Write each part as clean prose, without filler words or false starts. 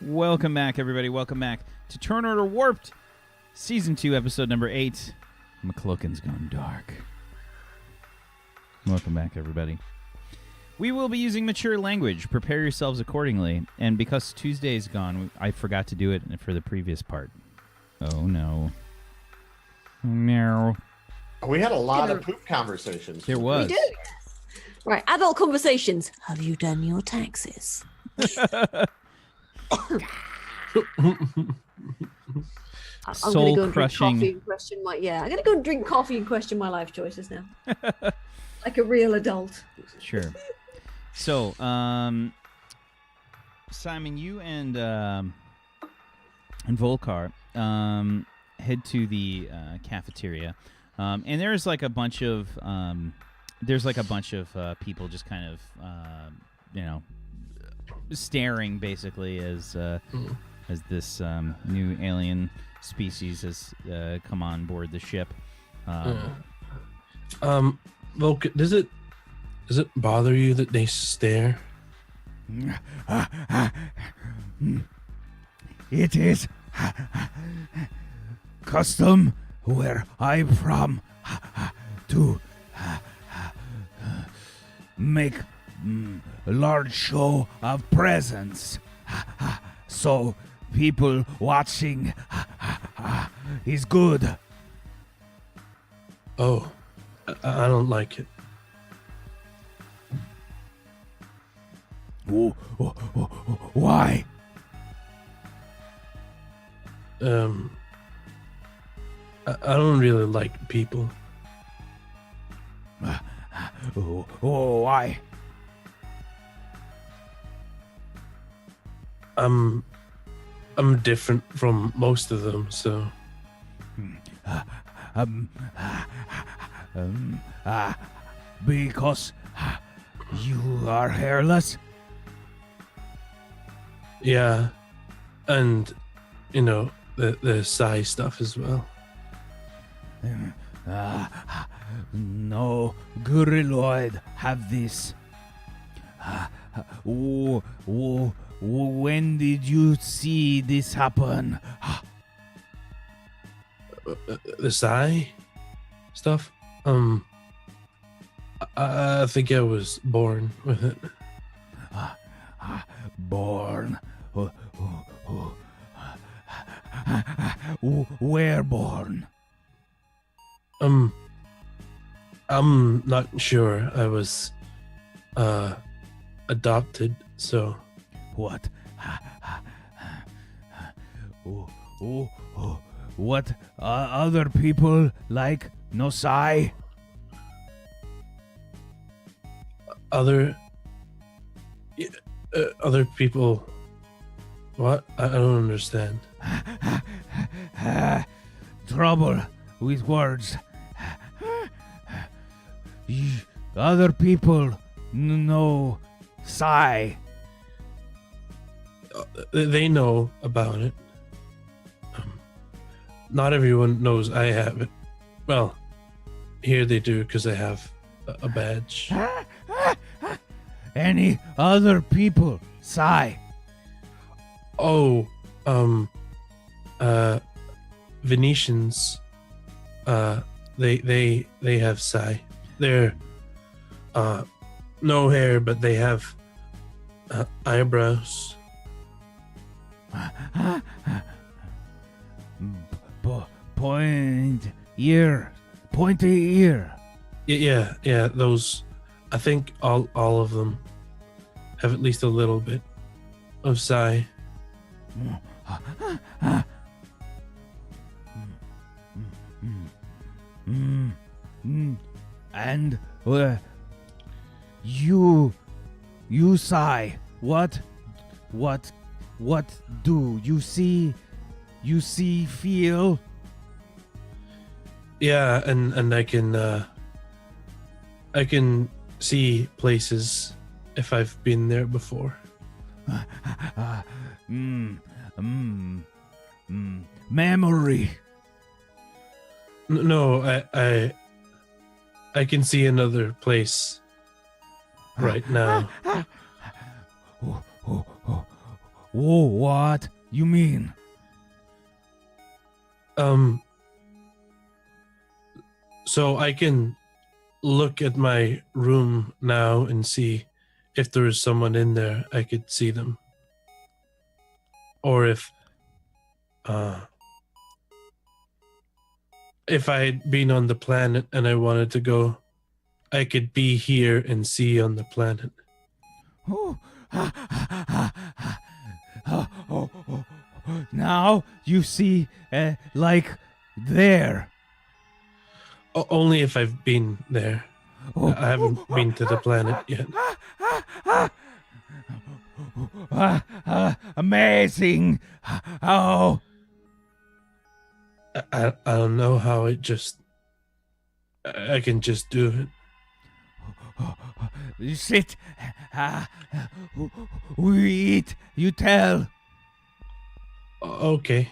Welcome back, everybody. Welcome back to Turn Order Warped, Season 2, Episode number 8. McCloakin's Gone Dark. Welcome back, everybody. We will be using mature language. Prepare yourselves accordingly. And because Tuesday's gone, I forgot to do it for the previous part. Oh, no. Oh, no. We had a lot of poop conversations. There was. We did. Right, adult conversations. Have you done your taxes? I'm going to go and drink coffee and question my... Yeah, I'm going to go and drink coffee and question my life choices now. Like a real adult. Sure. So, Simon, you and Volkar head to the cafeteria, and there's like a bunch of people just kind of staring basically as this new alien species has come on board the ship. Volk, does it bother you that they stare? It is custom where I'm from to make a large show of presence. So people watching is good. Oh, I don't like it. Why? I don't really like people. Why? I'm different from most of them, so. Because you are hairless? Yeah, and the psi stuff as well. No gorilloid have this. When did you see this happen? The psi stuff? I think I was born with it. Born? Where born? I'm not sure. I was adopted, so. What? What other people like no psi? Other people. What? I don't understand. Trouble with words. Other people know psi. They know about it. Not everyone knows I have it. Well, here they do because I have a badge. Any other people psi? Oh, Venetians. They have psi. They're no hair, but they have eyebrows. Pointy ear. Yeah. Those. I think all of them have at least a little bit of psi. And you psi. What do you see? You see, feel? Yeah, and I can see places if I've been there before. Memory. No, I can see another place right now. Whoa, what? You mean? So I can look at my room now and see if there is someone in there. I could see them. Or if I had been on the planet and I wanted to go, I could be here and see on the planet. Oh. Now you see, like there. Only if I've been there. I haven't been to the planet yet. Amazing. Oh. I don't know how I can just do it. You sit. We eat. You tell. Okay.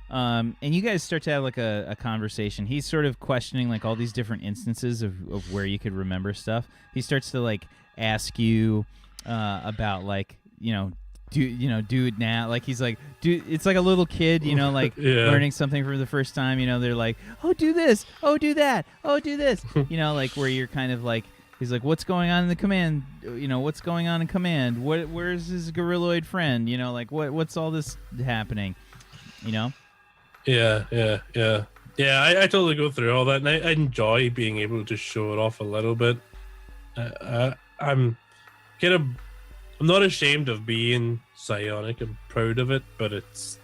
And you guys start to have like a conversation. He's sort of questioning like all these different instances of where you could remember stuff. He starts to like ask you about like, do it now. Like he's like, it's like a little kid, like learning something for the first time. They're like, oh, do this, oh, do that, oh, do this. Like where you're kind of like, he's like, what's going on in the command? What's going on in command? Where's his gorilloid friend? Like what's all this happening? Yeah. I totally go through all that, and I enjoy being able to show it off a little bit. I'm not ashamed of being psionic. I'm proud of it, but it's,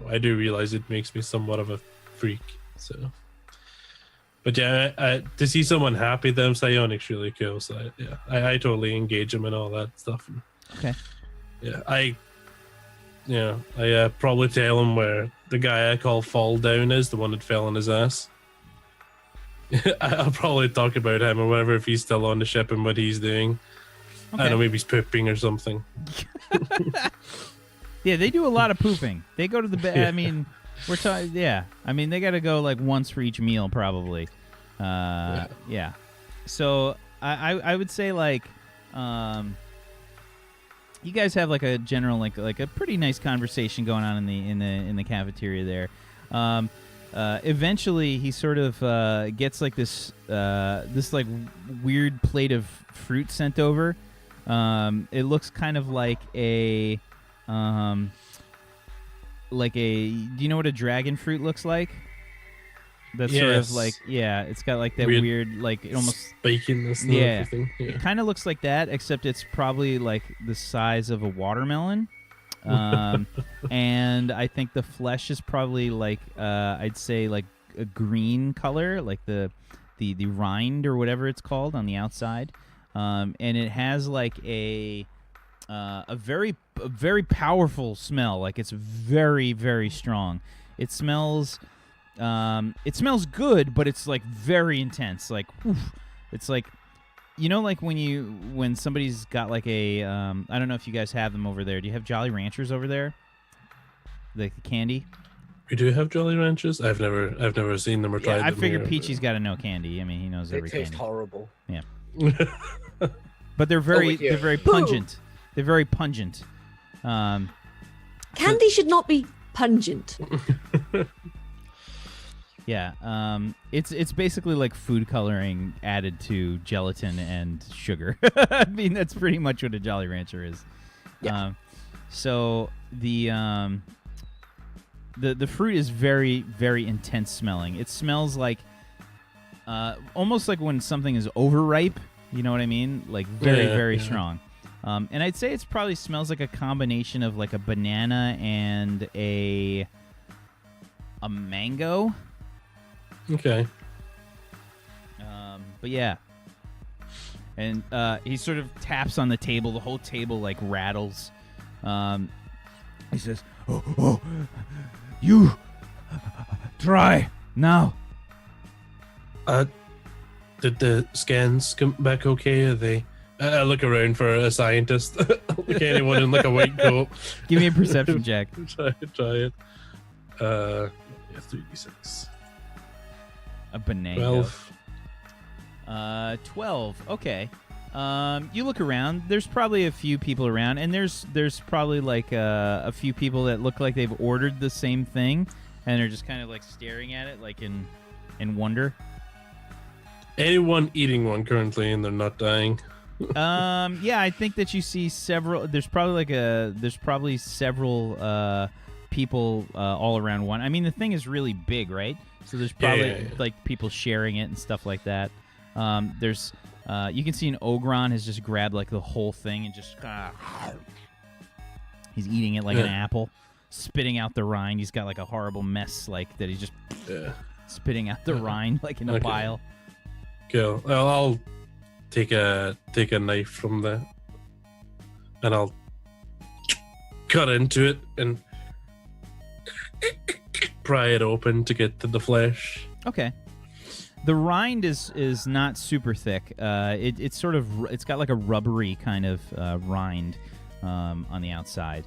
I do realize it makes me somewhat of a freak. So, but yeah, to see someone happy that I'm psionic's really cool. So I totally engage him and all that stuff. Okay. Yeah, I probably tell him where the guy I call Fall Down is, the one that fell on his ass. I'll probably talk about him or whatever if he's still on the ship and what he's doing. Okay. I don't know, maybe he's pooping or something. Yeah, they do a lot of pooping. They go to the bed. Yeah. I mean, we're talking. Yeah, I mean they got to go like once for each meal probably. Yeah. So I would say like. You guys have like a general like a pretty nice conversation going on in the cafeteria there. Eventually, he sort of gets like this like weird plate of fruit sent over. It looks kind of like a do you know what a dragon fruit looks like? That's sort of like, it's got like that weird like it almost spikiness and everything. Yeah. It kind of looks like that, except it's probably like the size of a watermelon. And I think the flesh is probably like I'd say like a green color, like the rind or whatever it's called on the outside. And it has like a very powerful smell. Like it's very, very strong. It smells good, but it's like very intense. Like, oof. It's like, like when somebody's got like a, I don't know if you guys have them over there. Do you have Jolly Ranchers over there? Like the candy? We do have Jolly Ranchers. I've never seen them or tried them. I figured Peachy's got to know candy. I mean, he knows every candy. They taste horrible. Yeah. But they're very pungent. They're very pungent. Candy should not be pungent. Yeah, it's basically like food coloring added to gelatin and sugar. I mean, that's pretty much what a Jolly Rancher is. Yeah. So the fruit is very, very intense smelling. It smells like almost like when something is overripe. You know what I mean? Like very strong. And I'd say it's probably smells like a combination of like a banana and a mango. Okay. But yeah. And he sort of taps on the table. The whole table like rattles. He says, "Oh, you try now." Did the scans come back okay? Are they? I look around for a scientist. Like anyone in like a white coat. Give me a perception check. Try it. 3d6. A banana. 12. 12. Okay. You look around. There's probably a few people around, and there's probably like a few people that look like they've ordered the same thing, and they're just kind of like staring at it, like in wonder. Anyone eating one currently, and they're not dying? Yeah, I think that you see several. There's probably several people all around one. I mean, the thing is really big, right? So there's probably like people sharing it and stuff like that. There's you can see an Ogron has just grabbed like the whole thing and just he's eating it like an apple, spitting out the rind. He's got like a horrible mess like that. He's just spitting out the rind like in a pile. Cool. Well, I'll take a knife from that, and I'll cut into it and pry it open to get to the flesh. Okay. The rind is not super thick. It's sort of it's got like a rubbery kind of rind on the outside.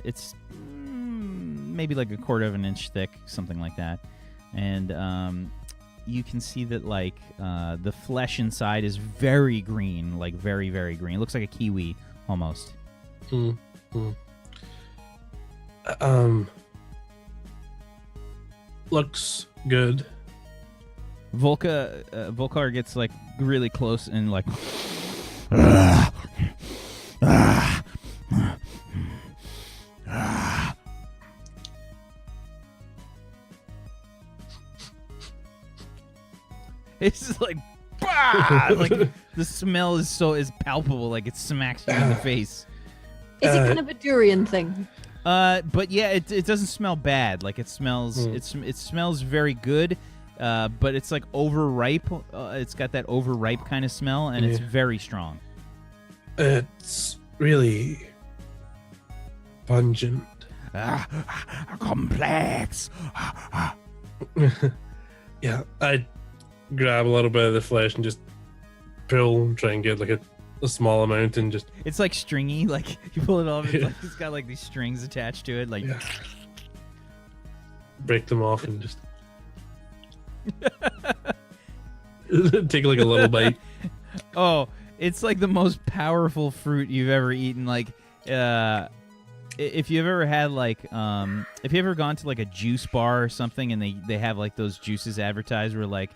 It's maybe like a quarter of an inch thick, something like that, and you can see that like the flesh inside is very green, like very, very green. It looks like a kiwi almost. Looks good. Volcar gets like really close and like it's just like like the smell is palpable, like it smacks you in the face. Is it kind of a durian thing? But yeah, it doesn't smell bad. Like it smells it smells very good. But it's like overripe. It's got that overripe kind of smell, and it's very strong. It's really pungent. Complex. Yeah, I grab a little bit of the flesh and just pull, try and get like a small amount, and just... It's like stringy. Like you pull it off, it's, like, it's got like these strings attached to it. Like break them off and just... take like a little bite. Oh, it's like the most powerful fruit you've ever eaten. Like, if you've ever had like, if you ever gone to like a juice bar or something, and they have like those juices advertised where like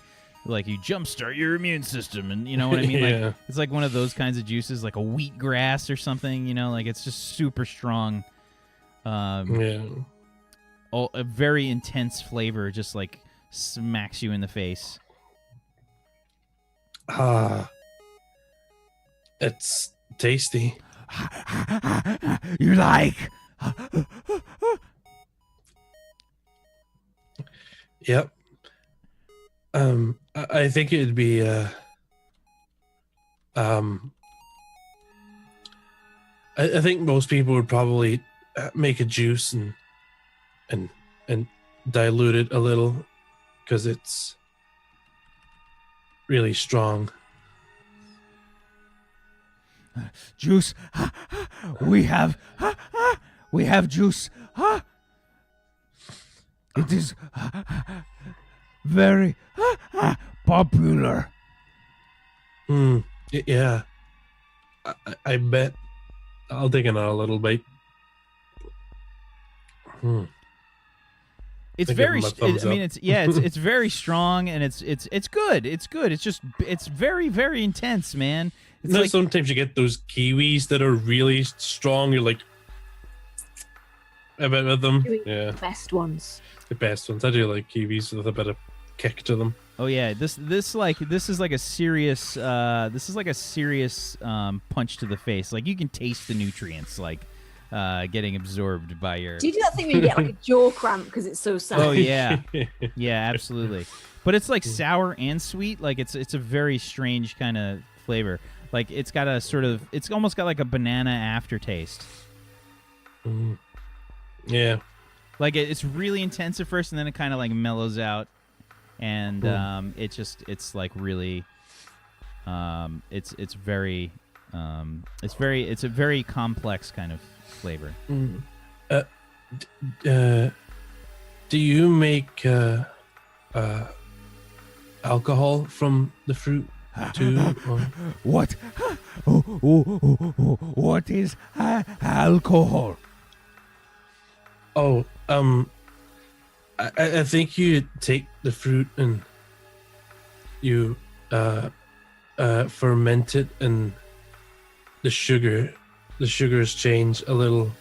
you jumpstart your immune system, and you know what I mean? Like it's like one of those kinds of juices, like a wheatgrass or something. You know, like it's just super strong. A very intense flavor, just like smacks you in the face. It's tasty. You like? Yep. I think it'd be I think most people would probably make a juice and dilute it a little, because it's really strong. Juice. We have juice. It is very popular. Yeah. I bet. I'll take another little bite. It's very. It's very strong, and it's good. It's good. It's very, very intense, man. It's like, sometimes you get those kiwis that are really strong. You're like, I bet with them. The best ones. The best ones. I do like kiwis with a bit of kick to them. Oh yeah, this is like a serious punch to the face. Like you can taste the nutrients like getting absorbed by your... Do you do that thing when you get like a jaw cramp because it's so sour? Oh yeah. Yeah, absolutely. But it's like sour and sweet. Like it's a very strange kind of flavor. Like it's got a sort of, it's almost got like a banana aftertaste. Yeah. Like it's really intense at first, and then it kind of like mellows out, and it's like really, it's a very complex kind of flavor. Do you make alcohol from the fruit? 2, 1. What? What is alcohol? Oh, I think you take the fruit and you ferment it, and the sugars change a little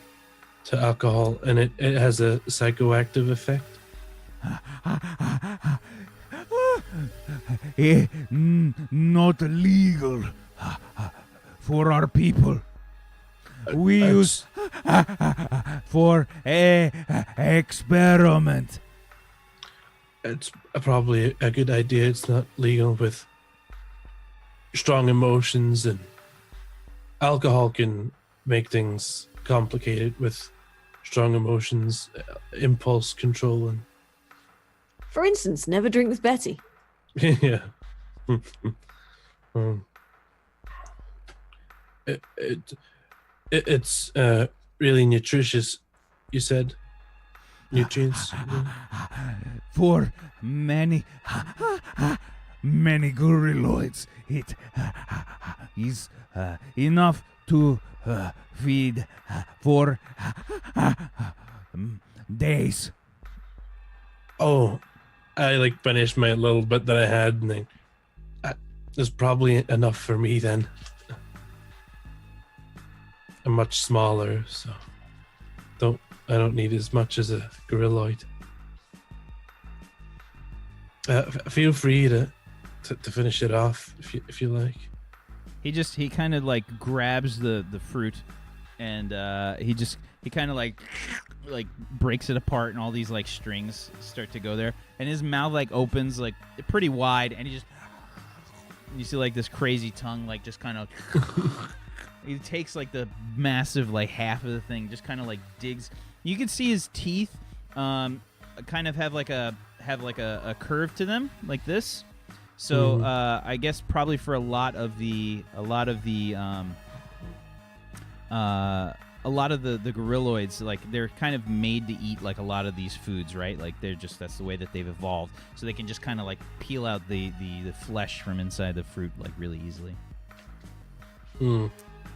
to alcohol, and it has a psychoactive effect. Not legal for our people. We use for a experiment. It's probably a good idea. It's not legal with strong emotions, and alcohol can make things complicated with strong emotions, impulse control, and For instance, never drink with Betty. yeah. It's really nutritious. You said nutrients. For many gorilloids, it is enough to feed for days. Oh, I finished my little bit that I had, and there's probably enough for me then. I'm much smaller, so I don't need as much as a gorilloid. Feel free to finish it off if you like. He kind of grabs the fruit, and he kind of breaks it apart, and all these strings start to go there, and his mouth opens pretty wide, and you see this crazy tongue just kind of he takes the massive half of the thing, just kind of digs. You can see his teeth kind of have a curve to them like this. So I guess probably for a lot of the gorilloids, they're kind of made to eat a lot of these foods, right? That's the way that they've evolved, so they can just kind of peel out the flesh from inside the fruit really easily.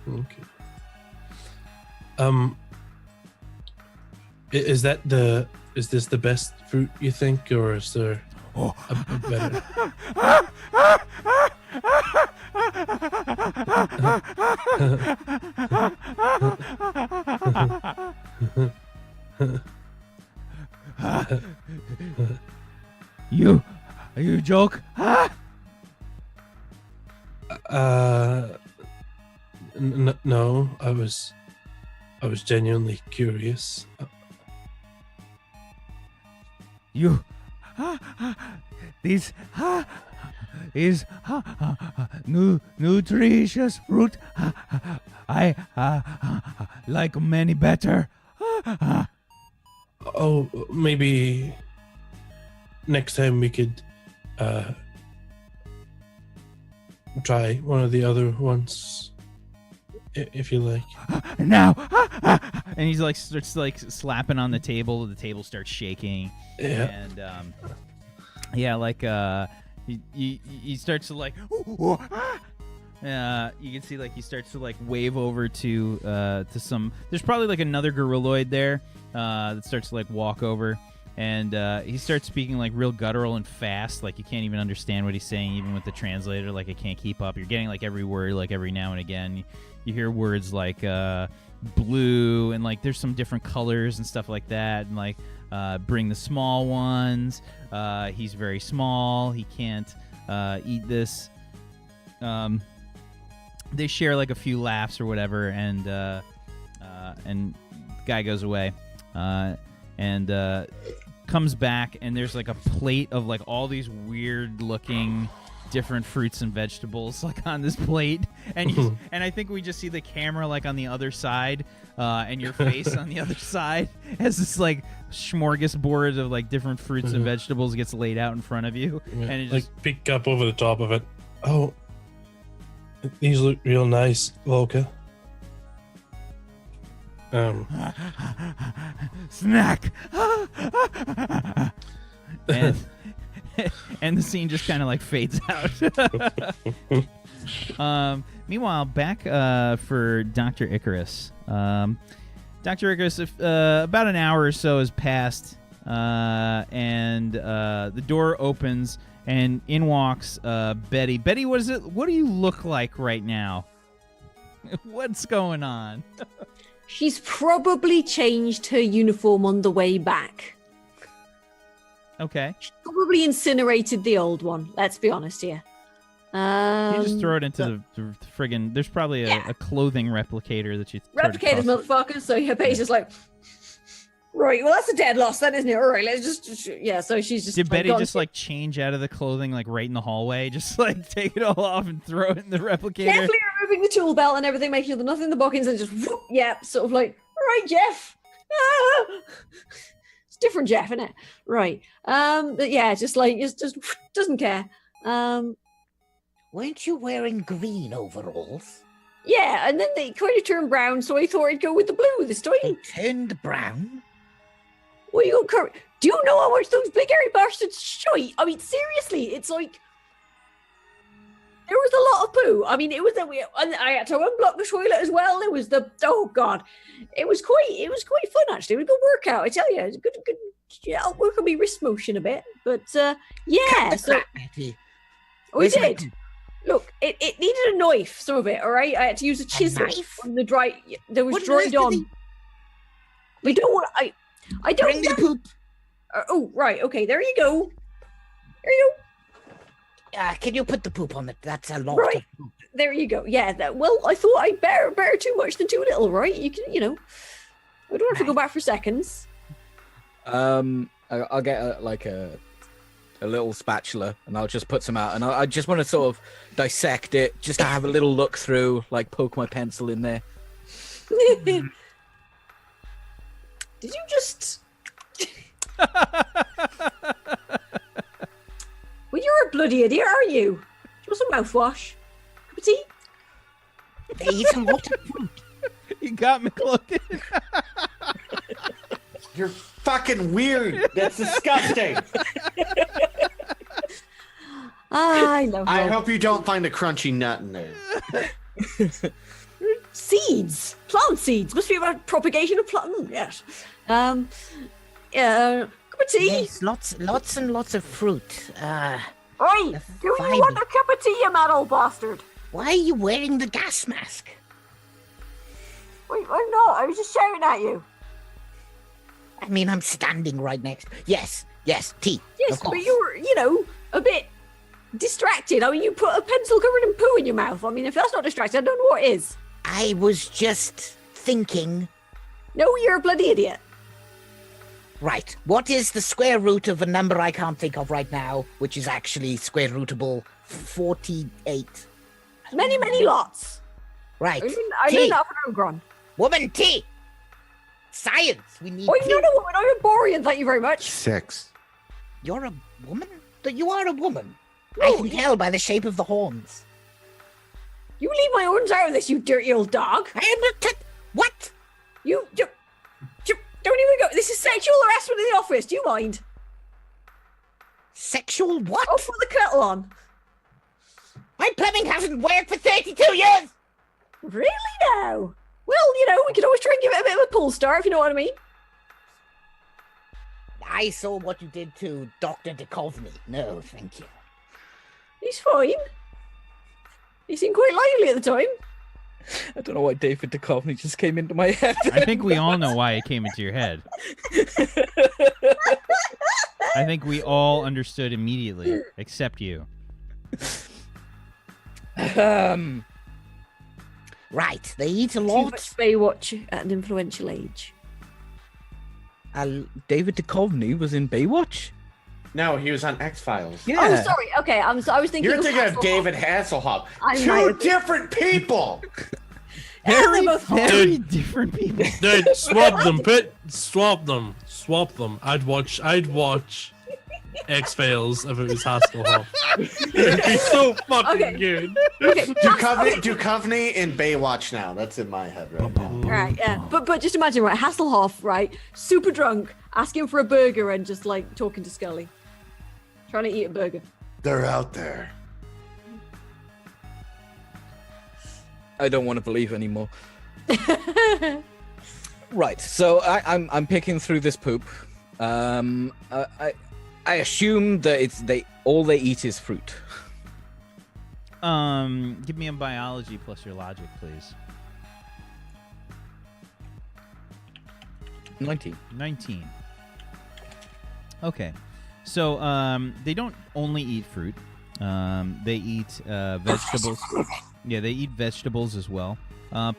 Okay. Is this the best fruit you think, or is there a better? You joke? No, I was genuinely curious. You this is nutritious fruit. I like many better. Oh, maybe next time we could try one of the other ones, if you like. Now, And he's starts slapping on the table. The table starts shaking. Yeah. And he starts to you can see he starts to wave over to some. There's probably another gorilloid there that starts to walk over, and he starts speaking real guttural and fast. You can't even understand what he's saying, even with the translator. It can't keep up. You're getting every word every now and again. You hear words blue, and there's some different colors and stuff like that, and bring the small ones. He's very small. He can't eat this. They share a few laughs or whatever, and guy goes away, and comes back, and there's a plate of all these weird looking different fruits and vegetables on this plate, and and I think we just see the camera on the other side, and your face on the other side as this smorgasbord of different fruits and vegetables gets laid out in front of you, and it just peek up over the top of it. Oh, these look real nice, Volka. snack. and and the scene just kind of like fades out. Meanwhile, back for Dr. Icarus. Dr. Icarus, about an hour or so has passed, and the door opens, and in walks Betty. Betty, what do you look like right now? What's going on? She's probably changed her uniform on the way back. Okay. She probably incinerated the old one. Let's be honest here. You just throw it into the friggin'. There's probably a clothing replicator that you. Replicators, motherfucker. So yeah, Betty's just like, right. Well, that's a dead loss, then, isn't it? All right, let's just yeah. So she's just. Did Betty just like change out of the clothing like right in the hallway? Just like take it all off and throw it in the replicator. Carefully removing the tool belt and everything, making sure there's nothing in the bookings, and just whoop, yeah, sort of like, all right, Jeff. Ah! It's different, Jeff, isn't it? Right. But yeah, just like just doesn't care. Weren't you wearing green overalls? Yeah, and then they kind of turned brown, so I thought I'd go with the blue this time. They turned brown? Well, you got do you know how much those big hairy bastards shite? I mean, seriously, it's like there was a lot of poo. I mean, it was and I had to unblock the toilet as well. It was oh god, it was quite fun actually. It was a good workout, I tell you. It was good. Yeah, I'll work on my wrist motion a bit, but yeah. So Betty. we did. Look, it needed a knife, some of it, all right? I had to use a chisel on the dry. There was dried on. We don't want. I don't. Bring the poop. Oh, right. Okay, there you go. There you go. Can you put the poop on it? That's a lot. Right. Of poop. There you go. Yeah. Well, I thought I'd better too much than too little, right? You can, I don't have to go back for seconds. I'll get a little spatula and I'll just put some out, and I just want to sort of dissect it, just to have a little look through, like poke my pencil in there. Did you just? Well, you're a bloody idiot, aren't you? Do you want some mouthwash? Cup of tea? They eat a lot of fruit. You got me looking. You're fucking weird. That's disgusting. I know. I hope you don't find a crunchy nut in there. Seeds, plant seeds. Must be about propagation of plant. Yes. Yeah. Cup of tea. Yes, lots and lots of fruit. Oi, do you want a cup of tea, you mad old bastard? Why are you wearing the gas mask? Wait, I'm not. I was just shouting at you. I mean, I'm standing right next. Yes, tea. Yes, of course. but you were, a bit distracted. I mean, you put a pencil covered in poo in your mouth. I mean, if that's not distracted, I don't know what is. I was just thinking. No, you're a bloody idiot. Right, what is the square root of a number I can't think of right now, which is actually square rootable? 48. Many, many lots. Right. I mean that for Ogron. Woman, tea. Science. We need. Oh, you're not a woman. I'm a Borean. Thank you very much. 6. You're a woman? You are a woman. Oh, I can tell by the shape of the horns. You leave my horns out of this, you dirty old dog. I am not. What? You don't even go. This is sexual harassment in the office. Do you mind? Sexual what? Oh, put the kettle on. My plumbing hasn't worked for 32 years. Really now? Well, we could always try and give it a bit of a pull start, if you know what I mean. I saw what you did to Dr. Duchovny. No, thank you. He's fine. He seemed quite lively at the time. I don't know why David Duchovny just came into my head. I think we all know why it came into your head. I think we all understood immediately, except you. Right, they eat a Too lot. much Baywatch at an influential age. David Duchovny was in Baywatch? No, he was on X-Files. Yeah. Oh, sorry. Okay, I was thinking. You're of thinking of Hasselhoff. David Hasselhoff. I Two might- different people. They're both Very different people. Dude, swap them. I'd watch X-Files if it was Hasselhoff. It'd be so fucking Okay. good. Okay, Duchovny in Baywatch now. That's in my head right now. right, yeah. But just imagine, right, Hasselhoff, right, super drunk, asking for a burger and just like talking to Scully. Trying to eat a burger. They're out there. I don't want to believe anymore. Right, so I'm picking through this poop. I assume that all they eat is fruit. Give me a biology plus your logic, please. 19. 19. Okay. So, they don't only eat fruit. They eat vegetables. Yeah, they eat vegetables as well.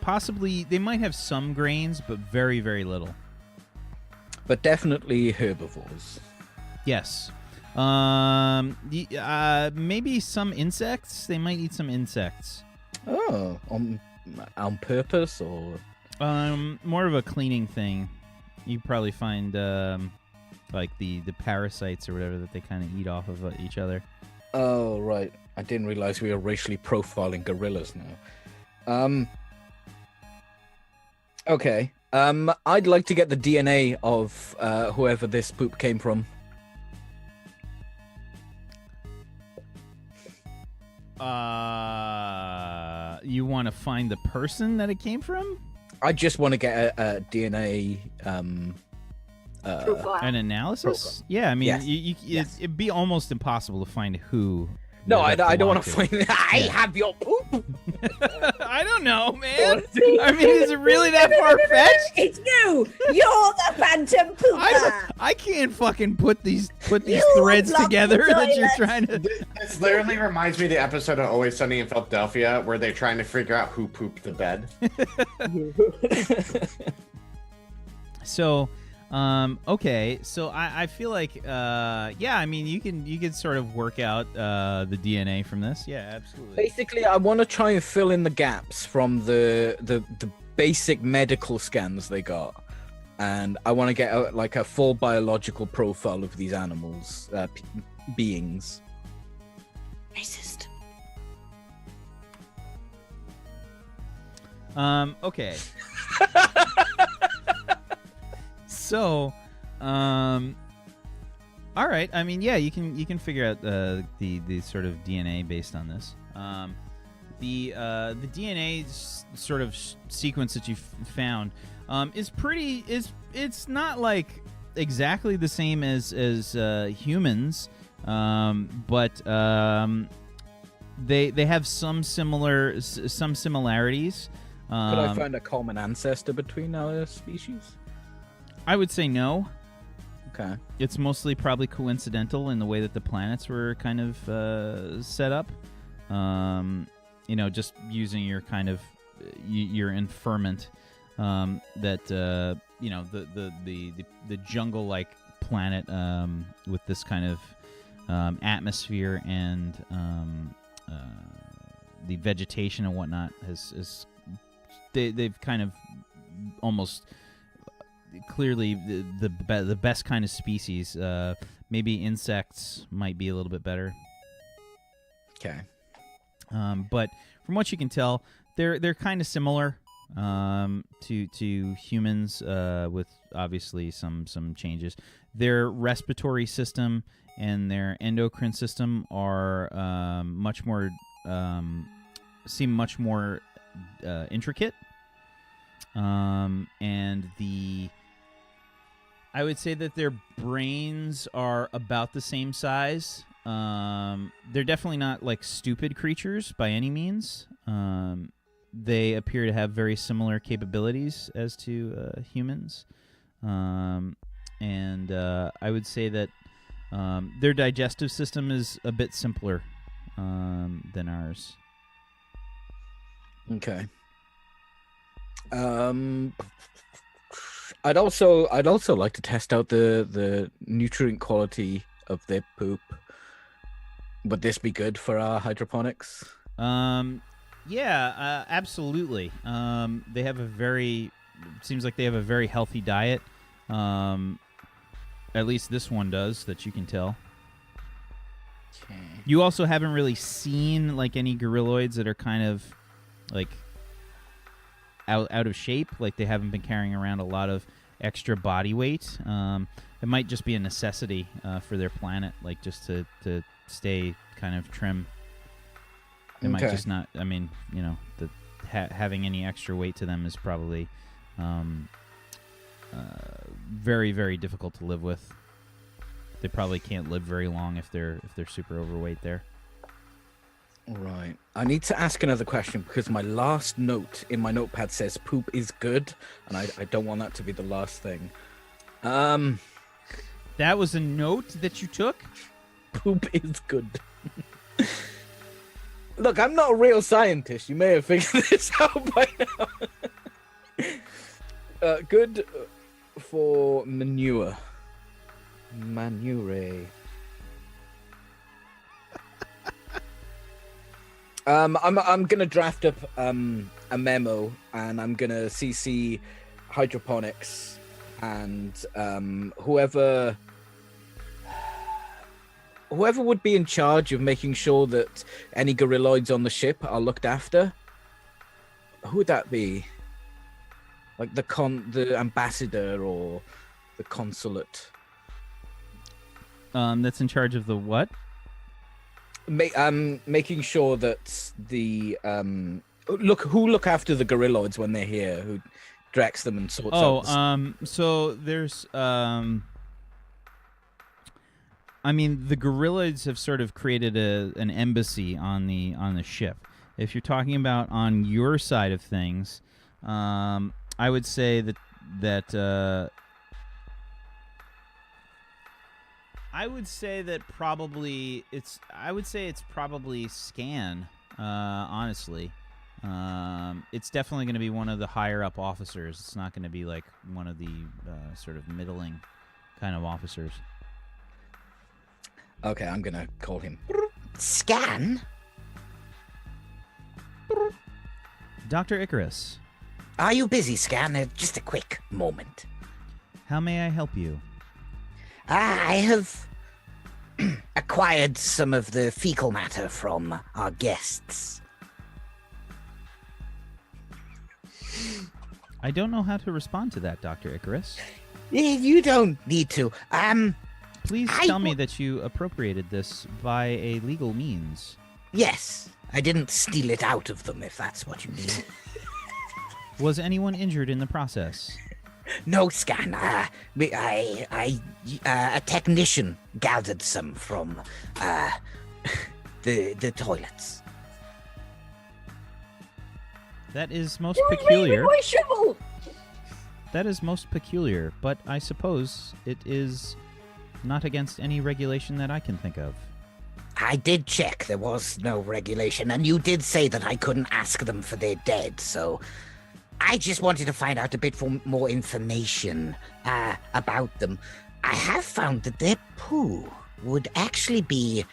Possibly, they might have some grains, but very, very little. But definitely herbivores. Yes. Maybe some insects. They might eat some insects. Oh, on purpose or? More of a cleaning thing. You probably find like the parasites or whatever that they kind of eat off of each other. Oh, right. I didn't realize we were racially profiling gorillas now. Okay. I'd like to get the DNA of whoever this poop came from. You want to find the person that it came from? I just want to get a DNA. Profile. An analysis? Yeah, I mean, Yes. it'd be almost impossible to find who. No, that I don't want belonged to find. I have your poop. I don't know, man. I mean, is it really that far fetched? It's you! You're the phantom pooper! I can't fucking put these You threads blocked together the that you're toilet. trying to. This literally reminds me of the episode of Always Sunny in Philadelphia where they're trying to figure out who pooped the bed. So, okay. So I feel like, yeah. I mean, you can sort of work out the DNA from this. Yeah, absolutely. Basically, I want to try and fill in the gaps from the basic medical scans they got, and I want to get a full biological profile of these animals, beings. Racist. Okay. So, all right. I mean, yeah, you can figure out the sort of DNA based on this. The DNA sort of sequence that you found is pretty. It's not like exactly the same as humans, but they have some similarities. Could I find a common ancestor between our species? I would say no. Okay. It's mostly probably coincidental in the way that the planets were kind of set up. Just using your kind of your inferment that the jungle-like planet with this kind of atmosphere and the vegetation and whatnot they've kind of almost clearly the best kind of species. Maybe insects might be a little bit better. Okay. But from what you can tell, they're kind of similar to humans, with obviously some changes. Their respiratory system and their endocrine system are seem much more intricate. And I would say that their brains are about the same size. They're definitely not like stupid creatures by any means. They appear to have very similar capabilities as to humans. And I would say that their digestive system is a bit simpler than ours. Okay. I'd also like to test out the nutrient quality of their poop. Would this be good for our hydroponics? Yeah, absolutely. They have seems like they have a very healthy diet. At least this one does, that you can tell. Okay. You also haven't really seen like any gorilloids that are kind of like out of shape. Like they haven't been carrying around a lot of extra body weight. It might just be a necessity for their planet, like just to stay kind of trim. They might just not. I mean, you know, having any extra weight to them is probably very, very difficult to live with. They probably can't live very long if they're super overweight there. All right. I need to ask another question because my last note in my notepad says poop is good, and I don't want that to be the last thing. That was a note that you took? Poop is good. Look, I'm not a real scientist. You may have figured this out by now. Good for manure. Manure. I'm gonna draft up a memo, and I'm gonna CC hydroponics and whoever would be in charge of making sure that any gorilloids on the ship are looked after. Who would that be? Like the ambassador or the consulate? That's in charge of the what? Making sure that the look after the gorilloids when they're here, who directs them and sorts out. So there's I mean, the gorilloids have sort of created an embassy on the ship. If you're talking about on your side of things, I would say that I would say it's probably Scan, honestly. It's definitely going to be one of the higher up officers. It's not going to be like one of the sort of middling kind of officers. Okay, I'm going to call him. Scan? Dr. Icarus. Are you busy, Scan? Just a quick moment. How may I help you? I have acquired some of the fecal matter from our guests. I don't know how to respond to that, Dr. Icarus. You don't need to. Please tell me that you appropriated this by a legal means. Yes, I didn't steal it out of them, if that's what you mean. Was anyone injured in the process? No, Scan. A technician gathered some from the toilets. That is most peculiar. My shovel! That is most peculiar, but I suppose it is not against any regulation that I can think of. I did check. There was no regulation, and you did say that I couldn't ask them for their dead, so I just wanted to find out a bit more information about them. I have found that their poo would actually be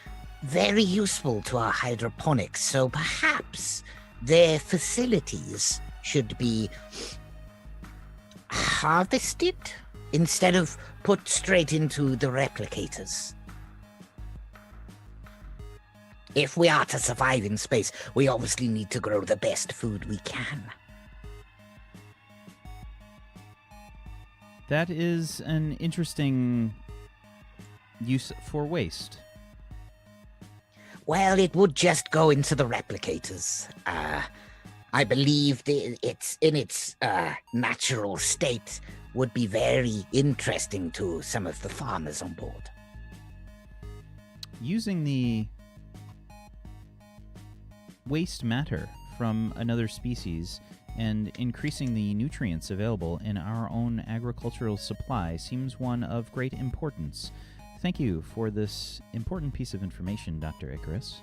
very useful to our hydroponics, so perhaps their facilities should be harvested instead of put straight into the replicators. If we are to survive in space, we obviously need to grow the best food we can. That is an interesting use for waste. Well, it would just go into the replicators. I believe it's in its natural state would be very interesting to some of the farmers on board. Using the waste matter from another species and increasing the nutrients available in our own agricultural supply seems one of great importance. Thank you for this important piece of information, Dr. Icarus.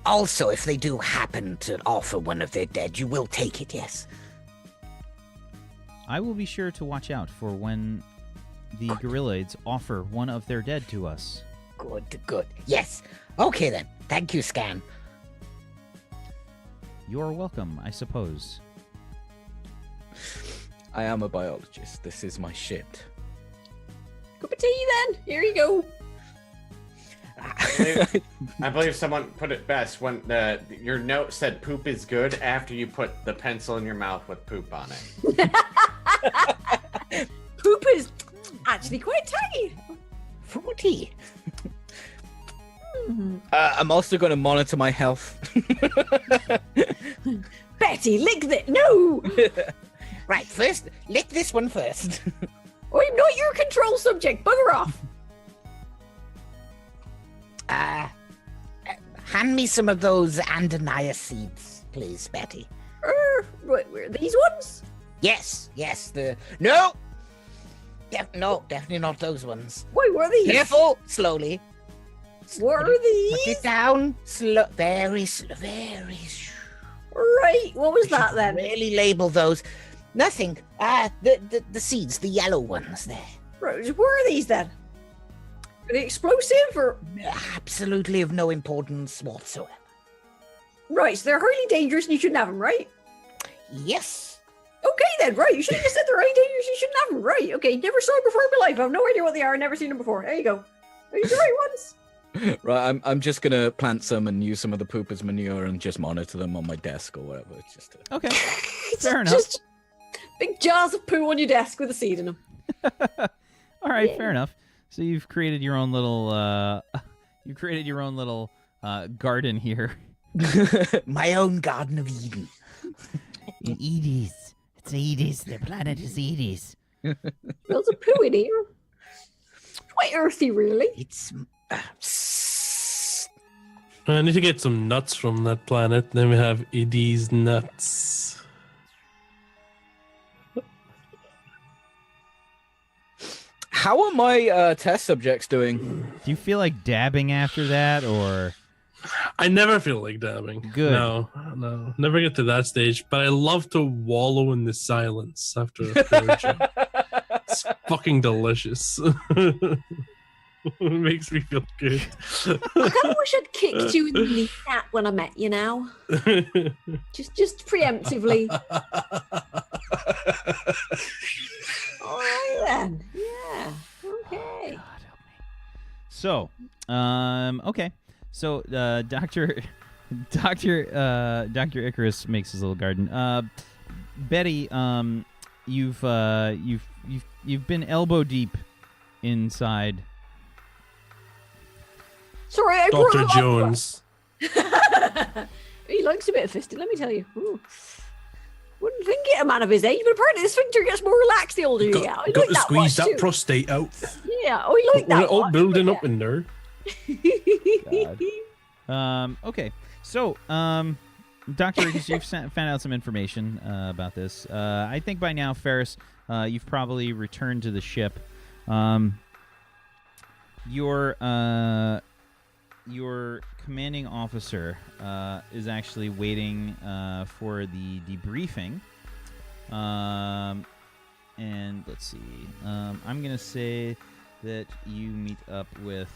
Also, if they do happen to offer one of their dead, you will take it, yes? I will be sure to watch out for when the gorilloids offer one of their dead to us. Good. Yes. Okay then. Thank you, Scan. You're welcome, I suppose. I am a biologist. This is my shit. Cup of tea then. Here you go. I believe someone put it best when your note said poop is good after you put the pencil in your mouth with poop on it. Poop is... actually quite tiny. 40. I'm also going to monitor my health. Betty, lick that. No, Right, first, lick this one first. I'm not your control subject. Bugger off. Hand me some of those n.e.w seeds, please, Betty. Right, where are these ones? Yes, no! No, definitely not those ones. Why were these? Careful, slowly. What are Put these? it down, very Right, what was that then? Really label those. Nothing. The seeds, the yellow ones there. Right, what are these then? Are they explosive or? Absolutely of no importance whatsoever. Right, so they're highly dangerous and you shouldn't have them, right? Yes. Okay then, right. You should have just said they're highly dangerous. You shouldn't have them, right? Okay, never saw them before in my life. I have no idea what they are. I've never seen them before. There you go. Are you the right ones? Right, I'm just going to plant some and use some of the poop as manure and just monitor them on my desk or whatever. It's just Okay. It's Fair enough. just big jars of poo on your desk with a seed in them. All right, Yeah. fair enough. So you've created your own little garden here. My own Garden of Eden. Edie's. It's Edie's. The planet is Edie's. There's a poo in here. Quite earthy, really. It's I need to get some nuts from that planet. Then we have Edie's nuts. How are my test subjects doing? Do you feel like dabbing after that, or I never feel like dabbing. Good. No. Never get to that stage. But I love to wallow in the silence after a foraging. It's fucking delicious. It makes me feel good. I kind of wish I'd kicked you in the kneecap when I met you now. Just preemptively. All right then. Yeah. Okay. so? Okay. So, Doctor Icarus makes his little garden. Betty, you've been elbow deep inside. Sorry, I brought Dr. him up. Jones. He likes a bit of fisting, let me tell you. Ooh. Wouldn't think it a man of his age, but apparently the sphincter gets more relaxed the older you get. I Got like to that squeeze much that too. prostate out. Yeah, I like We're that all much, building but up in there. Okay. So, Dr. Icarus, you've found out some information about this. I think by now, Ferris, you've probably returned to the ship. Your commanding officer is actually waiting for the debriefing. And let's see. I'm gonna say that you meet up with.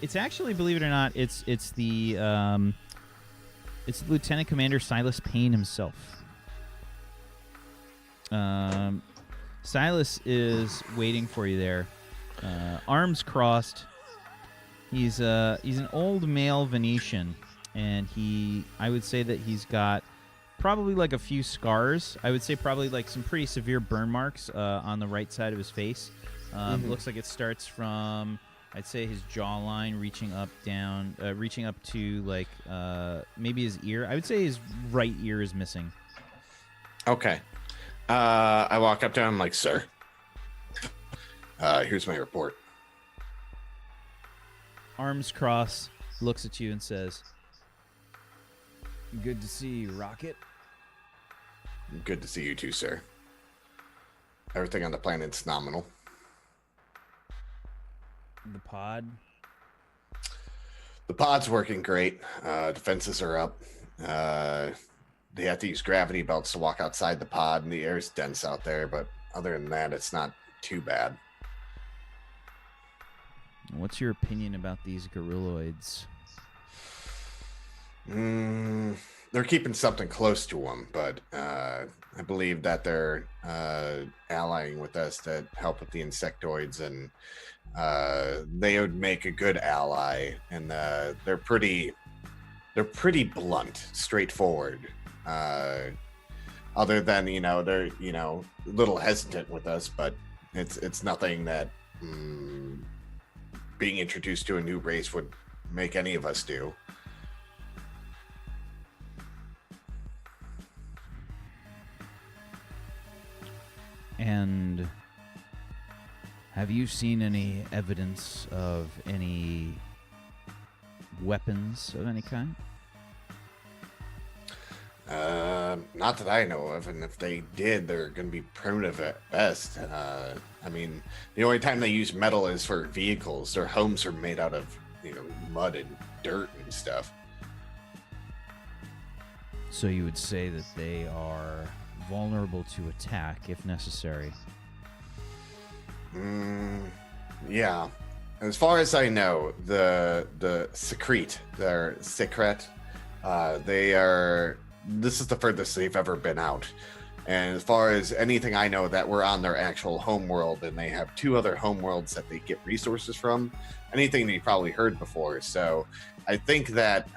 It's actually, believe it or not, it's the Lieutenant Commander Silas Payne himself. Silas is waiting for you there, arms crossed. He's an old male Venetian, and I would say that he's got probably like a few scars. I would say probably like some pretty severe burn marks on the right side of his face. Looks like it starts from, I'd say, his jawline reaching up to like maybe his ear. I would say his right ear is missing. Okay. I walk up to him like, sir, here's my report. Arms crossed, looks at you and says, "Good to see you, Rocket." Good to see you too, sir. Everything on the planet's nominal. The pod. The pod's working great. Defenses are up. They have to use gravity belts to walk outside the pod, and the air's dense out there, but other than that, it's not too bad. What's your opinion about these gorilloids? They're keeping something close to them, but I believe that they're allying with us to help with the insectoids, and they would make a good ally. And they're pretty blunt, straightforward. Other than they're a little hesitant with us, but it's nothing that being introduced to a new race would make any of us do. And have you seen any evidence of any weapons of any kind? Not that I know of, and if they did, they're going to be primitive at best. I mean, the only time they use metal is for vehicles. Their homes are made out of, mud and dirt and stuff. So you would say that they are vulnerable to attack if necessary. Yeah. As far as I know, the Sik'Rit, they're Sik'Rit, they are. This is the furthest they've ever been out. And as far as anything I know, that we're on their actual home world, and they have 2 other home worlds that they get resources from. Anything that you probably heard before. So I think that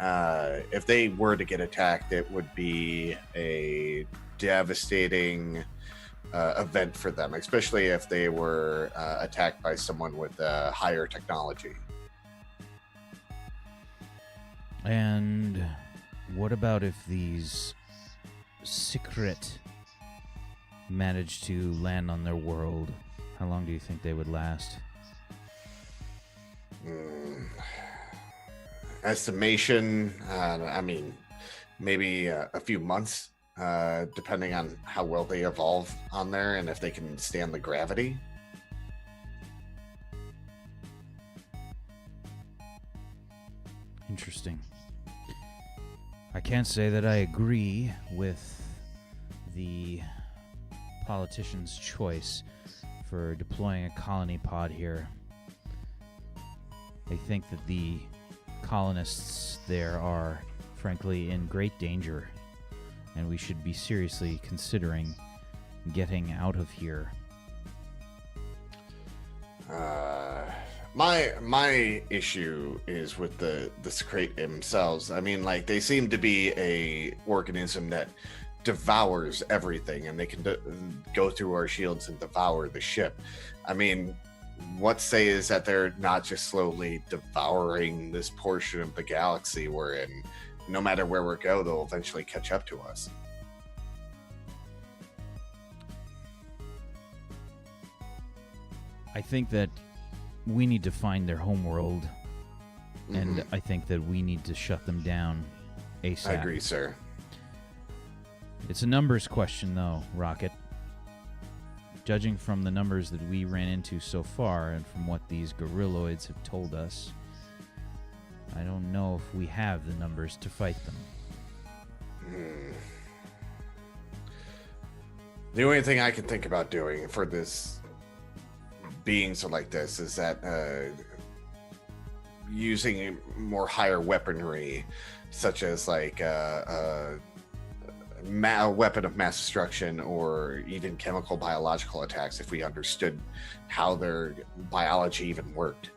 if they were to get attacked, it would be a devastating event for them, especially if they were attacked by someone with higher technology. And what about if these Sik'Rit managed to land on their world? How long do you think they would last? Estimation, I mean, maybe a few months, depending on how well they evolve on there and if they can stand the gravity. Interesting. I can't say that I agree with the politician's choice for deploying a colony pod here. I think that the colonists there are, frankly, in great danger, and we should be seriously considering getting out of here. My issue is with the Sik'Rit themselves. I mean, like, they seem to be a organism that devours everything, and they can go through our shields and devour the ship. I mean, what say is that they're not just slowly devouring this portion of the galaxy we're in? No matter where we go, they'll eventually catch up to us. I think that we need to find their homeworld, and I think that we need to shut them down ASAP. I agree, sir. It's a numbers question, though, Rocket. Judging from the numbers that we ran into so far and from what these gorilloids have told us, I don't know if we have the numbers to fight them. The only thing I can think about doing for this beings like this is that using more higher weaponry, such as like a weapon of mass destruction or even chemical biological attacks, if we understood how their biology even worked.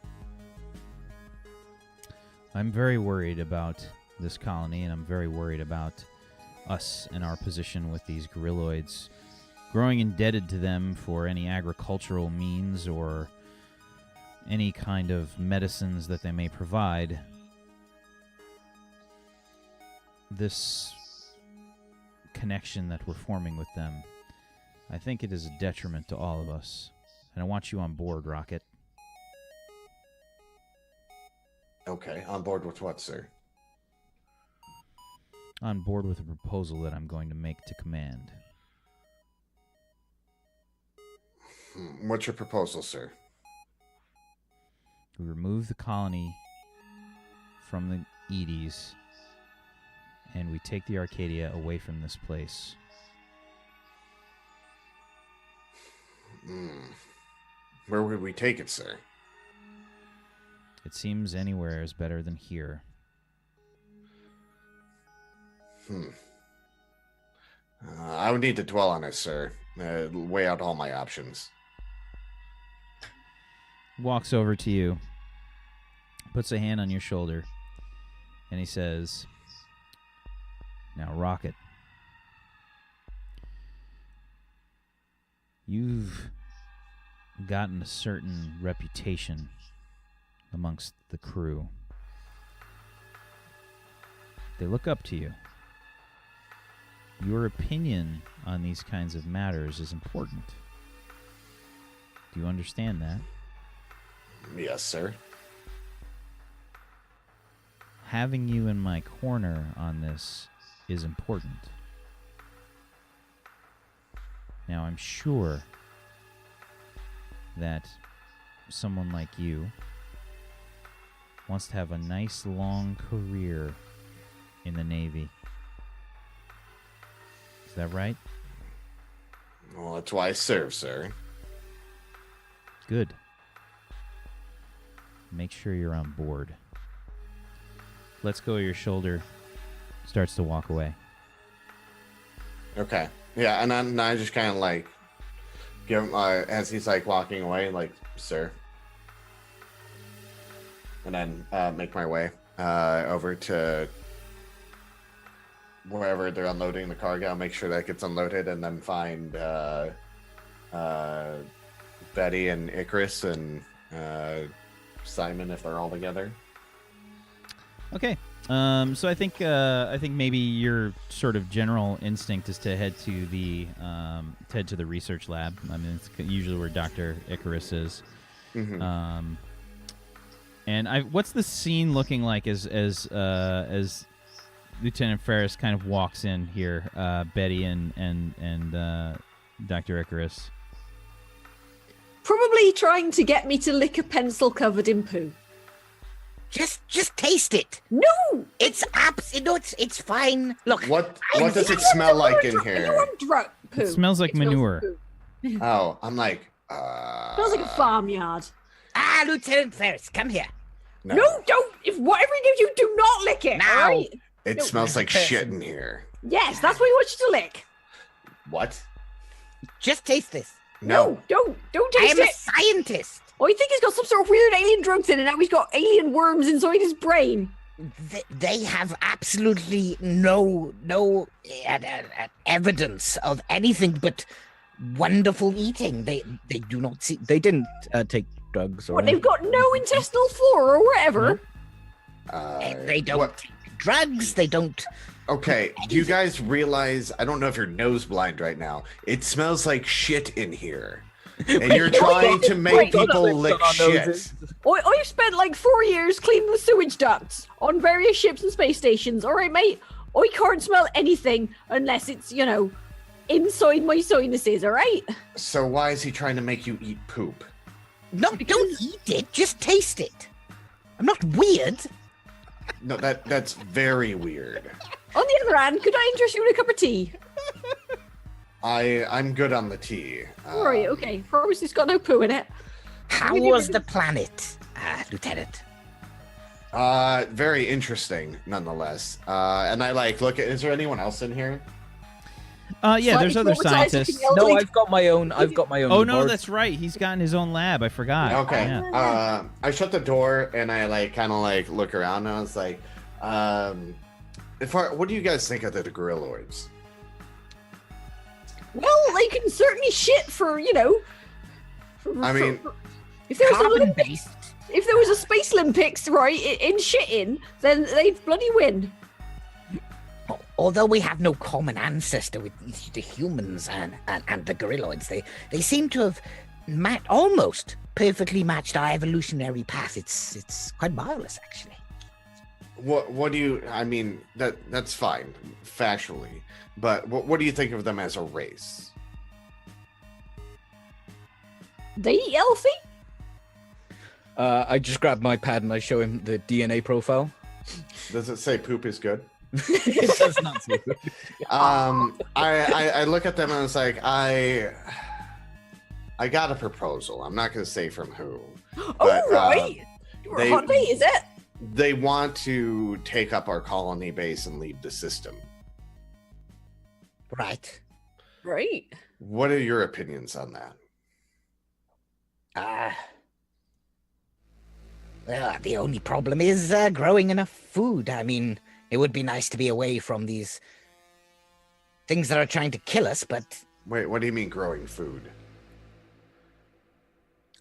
I'm very worried about this colony, and I'm very worried about us and our position with these gorilloids. Growing indebted to them for any agricultural means or any kind of medicines that they may provide. This connection that we're forming with them, I think it is a detriment to all of us. And I want you on board, Rocket. Okay, on board with what, sir? On board with a proposal that I'm going to make to command. What's your proposal, sir? We remove the colony from the Edis, and we take the Arcadia away from this place. Where would we take it, sir? It seems anywhere is better than here. I would need to dwell on it, sir. Weigh out all my options. Walks over to you, puts a hand on your shoulder, and he says, "Now, Rocket, you've gotten a certain reputation amongst the crew. They look up to you. Your opinion on these kinds of matters is important. Do you understand that? Yes, sir. Having you in my corner on this is important. Now, I'm sure that someone like you wants to have a nice long career in the Navy. Is that right? Well, that's why I serve, sir. Good. Make sure you're on board. Let's go. Your shoulder starts to walk away. Okay. Yeah, and then I just kind of like give him as he's like walking away, like, sir. And then make my way over to wherever they're unloading the cargo, make sure that gets unloaded, and then find Betty and Icarus and Simon if they're all together. Okay. So I think maybe your sort of general instinct is to head to the research lab. I mean, it's usually where Dr. Icarus is. Mm-hmm. And what's the scene looking like as Lieutenant Ferris kind of walks in here, Betty and Dr. Icarus? Probably trying to get me to lick a pencil covered in poo. Just taste it. No, It's it's fine. Look, What does it smell like in You here? want drunk poo? It smells like manure. poo. Oh, I'm like, Smells like a farmyard. Lieutenant Ferris, come here. No, don't. If whatever he gives you, do not lick it. Now. All right? It No. smells like shit in here. Yes, that's what he wants you to lick. What? Just taste this. No. Don't I taste am a it. scientist. Oh, I think he's got some sort of weird alien drugs in it. Now he's got alien worms inside his brain. They have absolutely no evidence of anything but wonderful eating. They do not see. They didn't take drugs or What, they've got no intestinal flora or whatever. They don't What? take drugs. They don't. Okay, do you guys realize? I don't know if you're nose blind right now. It smells like shit in here, and you're trying to make people lick shit. I've spent like 4 years cleaning the sewage ducts on various ships and space stations. All right, mate. I can't smell anything unless it's, inside my sinuses, all right? So why is he trying to make you eat poop? No, don't eat it. Just taste it. I'm not weird. No, that's very weird. On the other hand, could I interest you in a cup of tea? I'm good on the tea. All right, okay. Promise it's got no poo in it. How was the planet, Lieutenant? Very interesting, nonetheless. And I look at. Is there anyone else in here? Yeah, there's other Slightly traumatized scientists. looking No, elderly- I've got my own. Oh no, lab. that's right. He's got his own lab. I forgot. Okay. Yeah. I shut the door and I kind of look around and I was like, what do you guys think of the gorilloids? Well, they can certainly shit for, I mean, if there was an Carbon Olympics, based. if there was a Space Olympics, right, in shitting, then they'd bloody win. Although we have no common ancestor with the humans and the gorilloids, they seem to have almost perfectly matched our evolutionary path. It's quite marvelous, actually. what do you? I mean, that's fine factually, but what do you think of them as a race? They eat healthy? I just grab my pad and I show him the DNA profile. Does it say poop is good? It does not say. I look at them and it's like I got a proposal. I'm not going to say from who. Oh, right. You're they- a hot date, is it? They want to take up our colony base and leave the system. Right. Right. What are your opinions on that? Well, the only problem is growing enough food. I mean, it would be nice to be away from these things that are trying to kill us, but Wait, what do you mean growing food?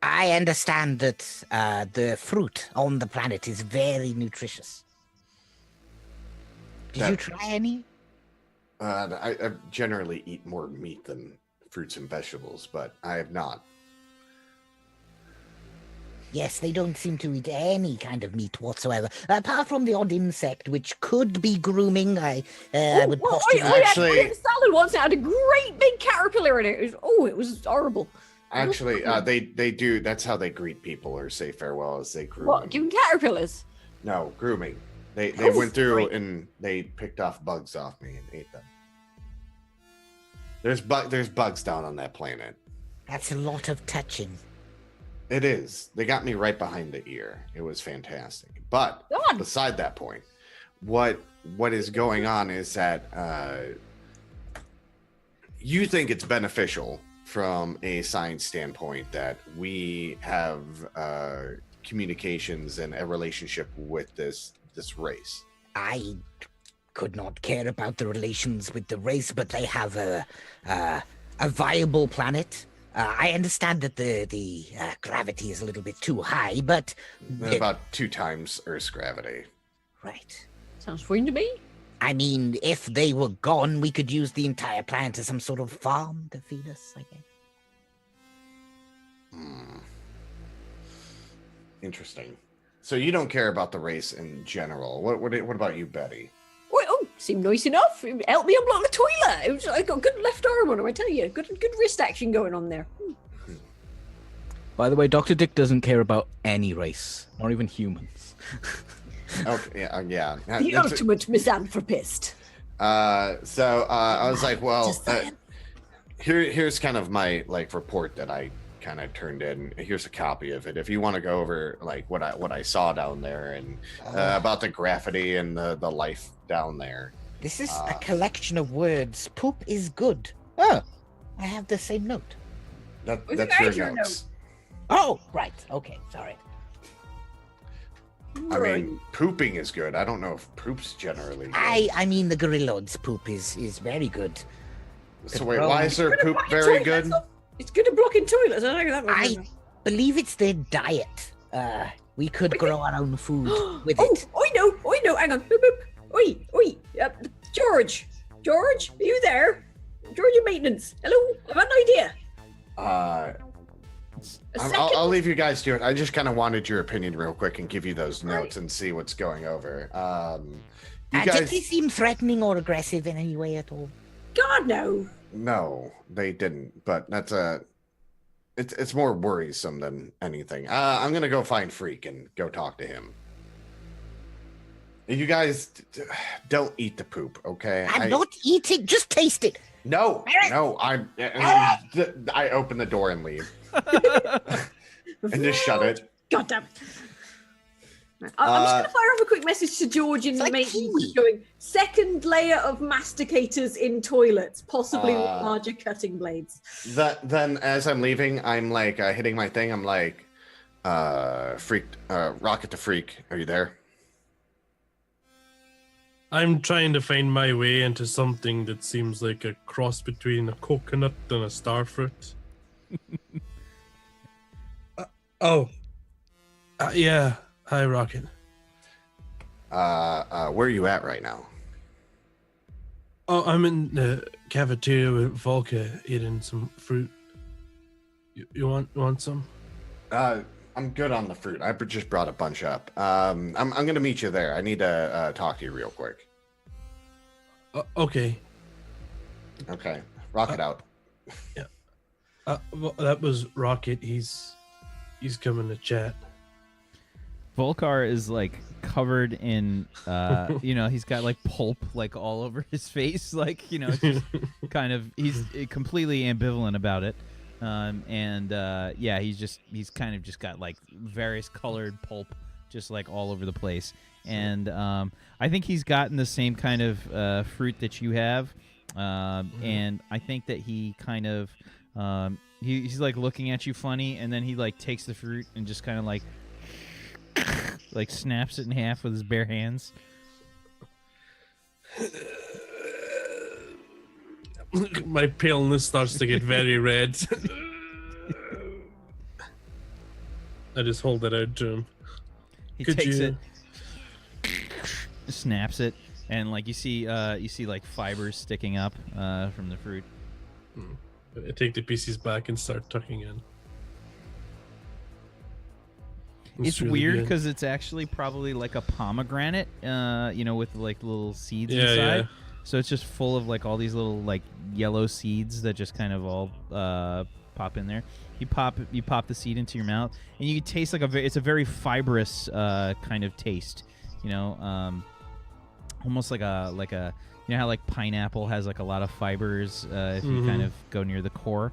I understand that the fruit on the planet is very nutritious. Did you try any? I generally eat more meat than fruits and vegetables, but I have not. Yes, they don't seem to eat any kind of meat whatsoever, apart from the odd insect, which could be grooming. I would postulate. I Actually- had a salad once. It had a great big caterpillar in it. It was horrible. Actually, they do. That's how they greet people or say farewell, as they groom. What? them. Giving caterpillars? No, grooming. They Oh, went through right. and they picked off bugs off me and ate them. There's bugs down on that planet. That's a lot of touching. It is. They got me right behind the ear. It was fantastic. But God. beside that point, what is going on is that you think it's beneficial from a science standpoint that we have communications and a relationship with this race. I could not care about the relations with the race, but they have a viable planet. I understand that the gravity is a little bit too high, but About 2 times Earth's gravity. right. Sounds fine to me. I mean, if they were gone, we could use the entire planet as some sort of farm to feed us, I guess. Interesting. So you don't care about the race in general. What about you, Betty? Seemed nice enough. It helped me unblock the toilet. I got good left arm on him, I tell you. Good wrist action going on there. By the way, Dr. Dick doesn't care about any race, not even humans. Okay, yeah. The That's- ultimate misanthropist. So I was like, well, Just saying. here's kind of my report that I kind of turned in. Here's a copy of it. If you want to go over what I saw down there and about the graffiti and the life down there. This is a collection of words. Poop is good. Oh, I have the same note. Was That's it your your notes. Oh, right. Okay, sorry. I mean, pooping is good. I don't know if poop's generally good. I mean, the gorillas' poop is very good. So wait, why is their poop very good? It's good at blocking toilets. I know that one. I believe it's their diet. We could grow our own food with Oh, it. I know. Hang on. Boop, boop. Oi. George, are you there? George in maintenance. Hello. I've had an idea. I'll leave you guys to it. I just kind of wanted your opinion real quick and give you those notes and see what's going over. You Did guys, they seem threatening or aggressive in any way at all? God, no. no, they didn't. But it's more worrisome than anything. I'm gonna go find Freak and go talk to him. You guys don't eat the poop, okay? I'm not eating. Just taste it. No. I open the door and leave and just shut it. God damn it. I'm just going to fire off a quick message to George in It's like maintenance kiwi. going, second layer of masticators in toilets, possibly with larger cutting blades. Then as I'm leaving, I'm hitting my thing. I'm like, Freak, Rocket to Freak. Are you there? I'm trying to find my way into something that seems like a cross between a coconut and a starfruit. Yeah. Hi, Rocket. Where are you at right now? Oh, I'm in the cafeteria with Volka eating some fruit. You want some? I'm good on the fruit. I just brought a bunch up. I'm gonna meet you there. I need to talk to you real quick. Okay. Okay, Rocket out. Well, that was Rocket. He's coming to chat. Volkar is covered in he's got pulp all over his face, just kind of he's completely ambivalent about it. He's kind of just got various colored pulp just all over the place. And I think he's gotten the same kind of fruit that you have. And I think that he kind of he's looking at you funny, and then he takes the fruit and just kind of snaps it in half with his bare hands. My paleness starts to get very red. I just hold it out to him. He Could takes you- it, snaps it, and like you see like fibers sticking up from the fruit. I take the pieces back and start tucking in. It's really weird good. because it's actually probably like a pomegranate, with like little seeds Yeah, inside. yeah. So it's just full of like all these little like yellow seeds that just kind of all pop in there. You pop the seed into your mouth, and you can taste like it's a very fibrous kind of taste. Almost like a how like pineapple has like a lot of fibers if you kind of go near the core.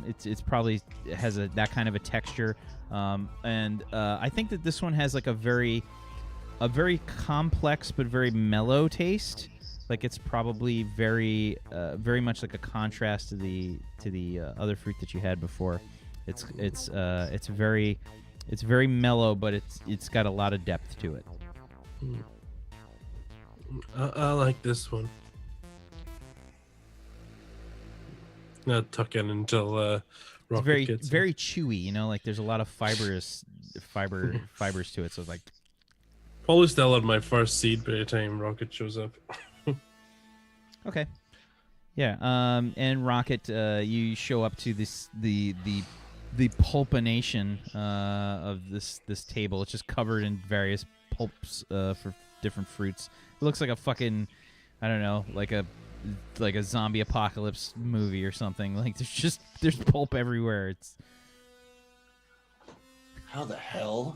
It's probably has that kind of a texture, and I think that this one has like a very complex but very mellow taste. Like it's probably very much like a contrast to the other fruit that you had before. It's very mellow, but it's got a lot of depth to it. I like this one. I'll tuck in until It's Rocket gets in. very chewy, like there's a lot of fibers to it. So it's like Probably still on my first seed by the time Rocket shows up. okay, yeah. And Rocket, you show up to the pulpination of this table. It's just covered in various pulps for different fruits. It looks like a fucking, I don't know, like a zombie apocalypse movie or something. Like there's pulp everywhere. It's How the hell?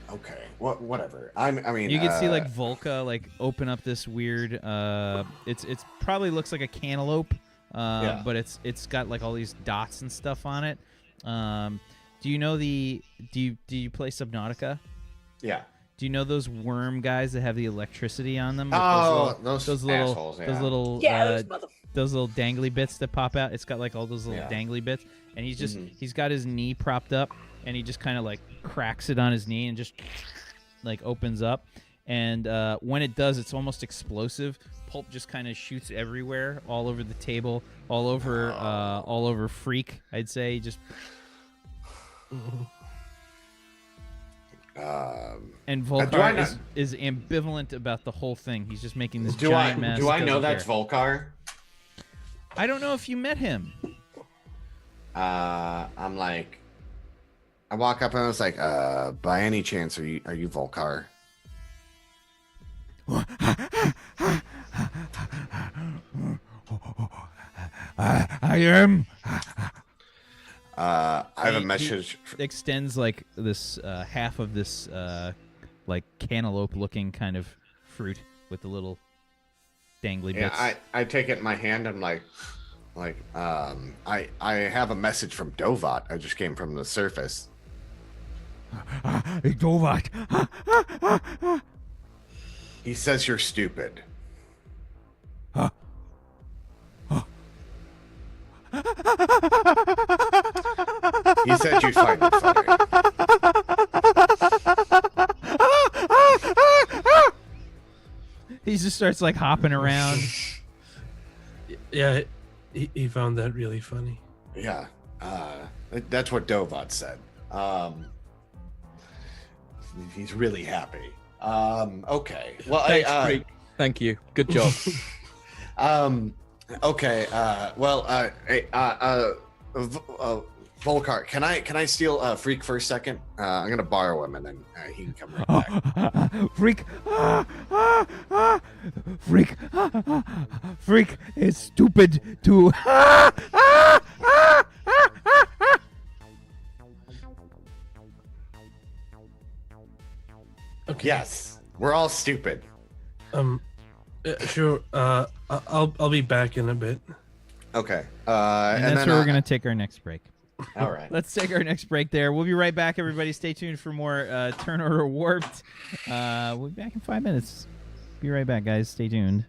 Okay, whatever. I mean, you can see like Volca like open up this weird. It's probably looks like a cantaloupe, but it's got like all these dots and stuff on it. Do you know do you play Subnautica? Yeah. Do you know those worm guys that have the electricity on them? Oh, those those little assholes, yeah. those little Yeah, those those little dangly bits that pop out. It's got like all those little Yeah. dangly bits, and he's got his knee propped up, and he just kind of like cracks it on his knee and just like opens up. And when it does, it's almost explosive. Pulp just kind of shoots everywhere, all over the table, all over Freak. I'd say just. And Volcar is ambivalent about the whole thing. He's just making this giant mess. Do I know doesn't that's care. Volcar? I don't know if you met him. I'm like, I walk up and I was like, by any chance, are you Volcar? I am. I have a message. Extends like this half of this like cantaloupe-looking kind of fruit with the little dangly bits. Yeah, I take it in my hand. I'm like, I have a message from Dovat. I just came from the surface. Dovat. He says you're stupid. He said you find it funny. He just starts like hopping around. Yeah, he found that really funny. Yeah, that's what Dovat said. He's really happy. Okay. Well, Thanks, Freak. Thank you. Good job. Okay. Volcar, can I steal Freak for a second? I'm gonna borrow him, and then he can come right back. Freak. Freak. Freak is stupid to. Okay. Yes, we're all stupid. Sure. I'll be back in a bit. Okay. And that's then, where we're gonna take our next break. All right. Let's take our next break there. We'll be right back, everybody. Stay tuned for more Turn Order Warped. We'll be back in 5 minutes. Be right back, guys. Stay tuned.